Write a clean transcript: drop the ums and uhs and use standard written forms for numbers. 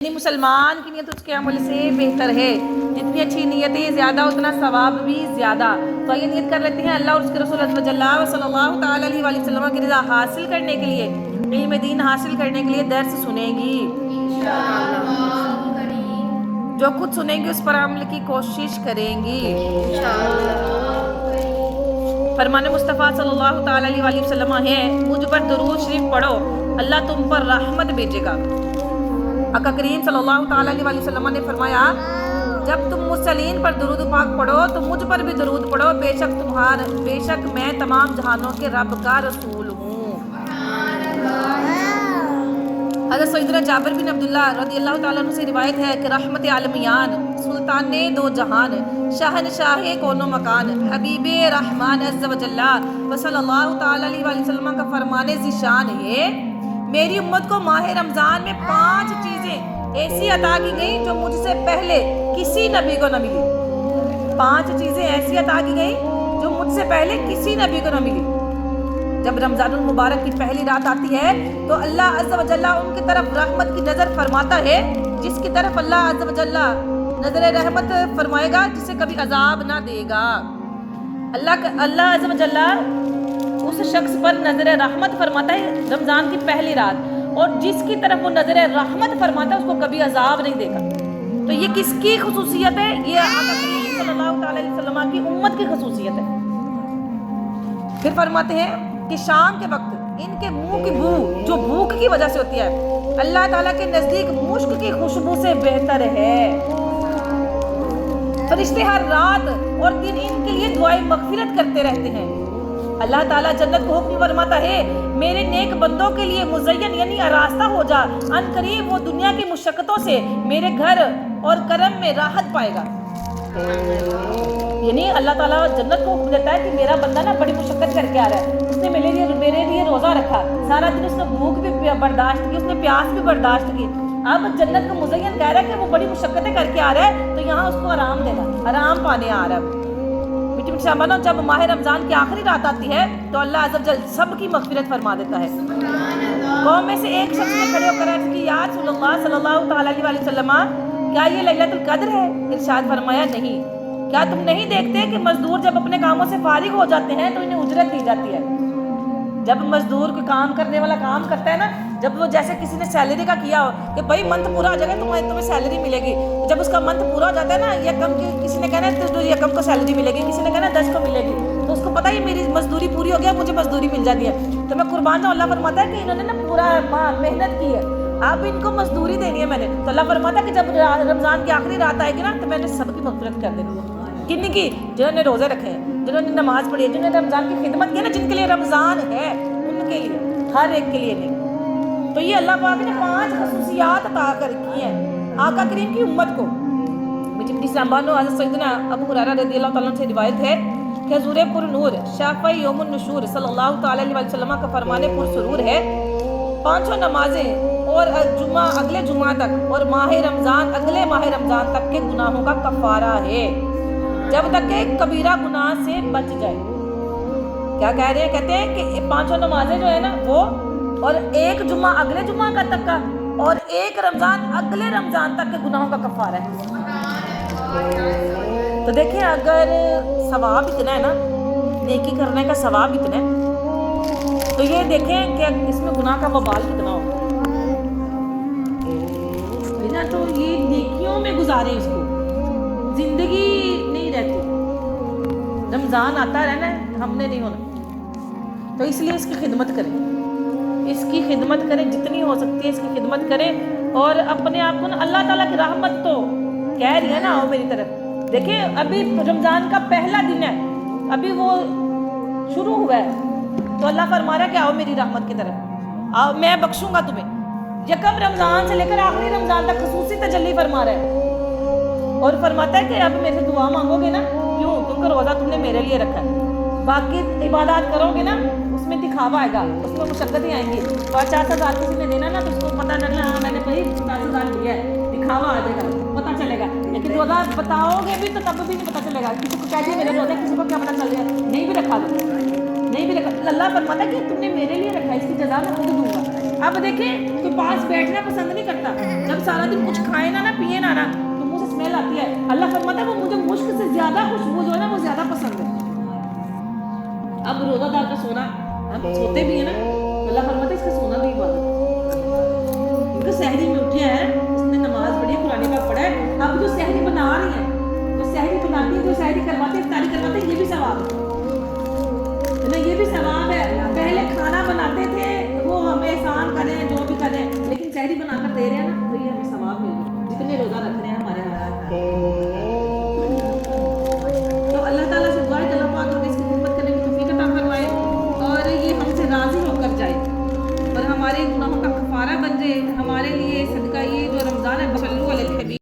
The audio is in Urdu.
یعنی مسلمان کی نیت اس کے عمل سے بہتر ہے. جتنی اچھی نیتیں زیادہ اتنا ثواب بھی زیادہ. تو یہ نیت کر لیتے ہیں اللہ اور اس کے رسول عز وجل صلی اللہ تعالی علیہ وآلہ وسلم کی رضا حاصل کرنے کے لیے، علم دین حاصل کرنے کے لیے درس سنیں گی. جو کچھ سنیں گی اس پر عمل کی کوشش کریں گی. فرمان مصطفیٰ صلی اللہ تعالی علیہ وآلہ وسلم ہے، مجھ پر درود شریف پڑھو اللہ تم پر رحمت بھیجے گا. آقا کریم صلی اللہ تعالی علیہ وآلہ وسلم نے فرمایا، جب تم مرسلین پر درود پاک پڑھو تو مجھ پر بھی درود پڑھو، بے شک میں تمام جہانوں کے رب کا رسول ہوں. حضرت سیدنا جابر بن عبداللہ رضی اللہ تعالیٰ عنہ سے روایت ہے کہ رحمت عالمیان، سلطان دو جہان، شہنشاہ کون و مکان، حبیب رحمان عز و جل و صلی اللہ تعالی علیہ وآلہ وسلم کا فرمان ذیشان ہے، میری امت کو ماہ رمضان میں 5 چیزیں ایسی عطا کی گئی جو مجھ سے پہلے کسی نبی کو نہ ملی. 5 چیزیں ایسی عطا کی گئی جو مجھ سے پہلے کسی نبی کو نہ ملی. جب رمضان المبارک کی پہلی رات آتی ہے تو اللہ عز و جل ان کی طرف رحمت کی نظر فرماتا ہے، جس کی طرف اللہ عز و جل نظر رحمت فرمائے گا جسے کبھی عذاب نہ دے گا. اللہ عز و جل اس شخص پر نظر رحمت فرماتا ہے رمضان کی پہلی رات، اور جس کی طرف وہ نظر رحمت فرماتا ہے اس کو کبھی عذاب نہیں دے گا. تو یہ کس کی خصوصیت ہے؟ یہ آقا کریم صلی اللہ تعالی علیہ وسلم کی امت کی خصوصیت ہے. پھر فرماتے ہیں کہ شام کے وقت ان کے منہ کی بو جو بھوک کی وجہ سے ہوتی ہے اللہ تعالیٰ کے نزدیک مشک کی خوشبو سے بہتر ہے. فرشتے ہر رات اور دن ان کے لیے دعائیں مغفرت کرتے رہتے ہیں. اللہ تعالیٰ جنت کو حکم فرماتا ہے، میرے نیک بندوں کے لیے مزین یعنی آراستہ ہو جا، ان قریب وہ دنیا کی مشقتوں سے میرے گھر اور کرم میں راحت پائے گا. یعنی اللہ تعالیٰ جنت کو حکم دیتا ہے کہ میرا بندہ نا بڑی مشقت کر کے آ رہا ہے، اس نے میرے لیے روزہ رکھا، سارا دن اس نے بھوک بھی برداشت کی، اس نے پیاس بھی برداشت کی. اب جنت کو مزین کہہ رہا ہے کہ وہ بڑی مشقتیں کر کے آ رہا ہے تو یہاں اس کو آرام دینا، آرام پانے آ رہا ہے. میٹھی میٹھی شامانو، جب ماہ رمضان کی آخری رات آتی ہے تو اللہ عز و جل سب کی مغفرت فرما دیتا ہے. قوم میں سے ایک شخص نے کھڑے ہو کر عرض کی، یا رسول اللہ صلی اللہ تعالی علیہ وآلہ وسلم، کیا یہ لیلۃ القدر ہے؟ ارشاد فرمایا، نہیں. کیا تم نہیں دیکھتے کہ مزدور جب اپنے کاموں سے فارغ ہو جاتے ہیں تو انہیں اجرت دی جاتی ہے؟ جب مزدور کو کام کرنے والا کام کرتا ہے نا، جب وہ جیسے کسی نے سیلری کا کیا ہو کہ بھائی منتھ پورا ہو جائے گا تمہیں سیلری ملے گی، جب اس کا منتھ پورا ہو جاتا ہے نا، یکم کسی نے کہنا ہے یکم کو سیلری ملے گی، کسی نے کہنا 10 کو ملے گی، تو اس کو پتہ ہے میری مزدوری پوری ہو گیا، مجھے مزدوری مل جاتی ہے. تو میں قربان جاؤں، اللہ فرماتا ہے کہ انہوں نے نا پورا محنت کی ہے، اب ان کو مزدوری دینی ہے میں نے. تو اللہ فرماتا ہے کہ جب رمضان کی آخری رات آئے گی نا تو میں نے سب کی مغفرت کر دینی. کن کی؟ جنہوں نے روزے رکھے ہیں، جنہوں نے نماز پڑھی ہے، جنہوں نے رمضان کی خدمت کی ہے نا، جن کے لیے رمضان ہے ان کے لیے، ہر ایک کے لیے نہیں. تو یہ اللہ پاک نے 5 خصوصیات عطا کر کی ہیں آقا کریم کی امت کو. میٹھی میٹھی سامانو، حضرت سیدنا ابو ہریرہ رضی اللہ تعالیٰ عنہ سے روایت ہے کہ حضور پر نور شافع یوم النشور صلی اللہ تعالی علیہ وسلم کا فرمان پر سرور ہے، 5 نمازیں اور جمعہ اگلے جمعہ تک اور ماہ رمضان اگلے ماہ رمضان تک کے گناہوں کا کفارہ ہے، جب تک کہ کبیرہ گناہ سے بچ جائے. کیا کہہ رہے ہیں؟ کہتے ہیں کہ 5 نمازیں جو ہے نا وہ، اور 1 جمعہ اگلے جمعہ کا تک کا، اور 1 رمضان اگلے رمضان تک کے گناہوں کا کفارہ ہے. تو دیکھیں اگر ثواب اتنا ہے نا، نیکی کرنے کا ثواب اتنا ہے، تو یہ دیکھیں کہ اس میں گناہ کا وبال کتنا ہوگا. تو یہ نیکیوں میں گزارے اس کو، زندگی نہیں رہتی. رمضان آتا رہنا ہے، ہم نے نہیں ہونا، تو اس لیے اس کی خدمت کریں، اس کی خدمت کریں جتنی ہو سکتی ہے، اس کی خدمت کریں. اور اپنے آپ کو نا، اللہ تعالیٰ کی رحمت تو کہہ رہی ہے نا آؤ میری طرف. دیکھیں ابھی رمضان کا پہلا دن ہے، ابھی وہ شروع ہوا ہے، تو اللہ فرما رہا ہے کہ آؤ میری رحمت کی طرف، آؤ میں بخشوں گا تمہیں. یکم رمضان سے لے کر آخری رمضان تک خصوصی تجلی فرما رہا ہے، اور فرماتا ہے کہ اب میرے سے دعا مانگو گے نا، کیوں؟ کیونکہ روزہ تم نے میرے لیے رکھا ہے. باقی عبادات کرو گے نا اس میں دکھاوا آئے گا، اس میں مشقتیں آئیں گی. 50,000 کسی نے دینا نا تو اس کو پتہ نہ میں نے کوئی 50,000 دیا ہے، دکھاوا آ جائے گا، پتہ چلے گا. لیکن روزہ بتاؤ گے بھی تو تب بھی نہیں پتہ چلے گا. کسی کو کہہ دیا میرا روزہ، کسی کو کیا پتہ چل رہا ہے، نہیں بھی رکھا تو نہیں بھی رکھا. اللہ فرماتا ہے کہ تم نے میرے لیے رکھا ہے، اس کی جزا میں خود دوں گا. اب دیکھیں کوئی پاس بیٹھنا پسند نہیں کرتا، جب سارا دن کچھ کھائے نہ پیے نہ تو منہ سے اسمیل آتی ہے. اللہ فرماتا ہے وہ مجھے مشک سے زیادہ خوشبو جو ہے نا وہ زیادہ پسند ہے. اب روزہ دار کا سونا ہم سوتے بھی ہیں نا, اللہ فرماتا ہے اس کا سونا بھی عبادت. کیونکہ سحری میں اٹھے ہیں, اس نے نماز پڑھی ہے, قرآن پاک پڑھا ہے, اب جو سحری بنا رہی ہیں, جو سحری بناتی ہیں, جو سحری کرواتے ہیں, افطاری کرواتے ہیں, یہ بھی ثواب ہے نا, یہ بھی ثواب ہے. پہلے کھانا بناتے تھے وہ ہمیں احسان کریں جو بھی کریں, لیکن سحری بنا کر دے رہے ہیں نا تو یہ ہمیں ثواب مل گیا جتنے روزہ رکھ رہے ہیں ہمارے ہاتھ.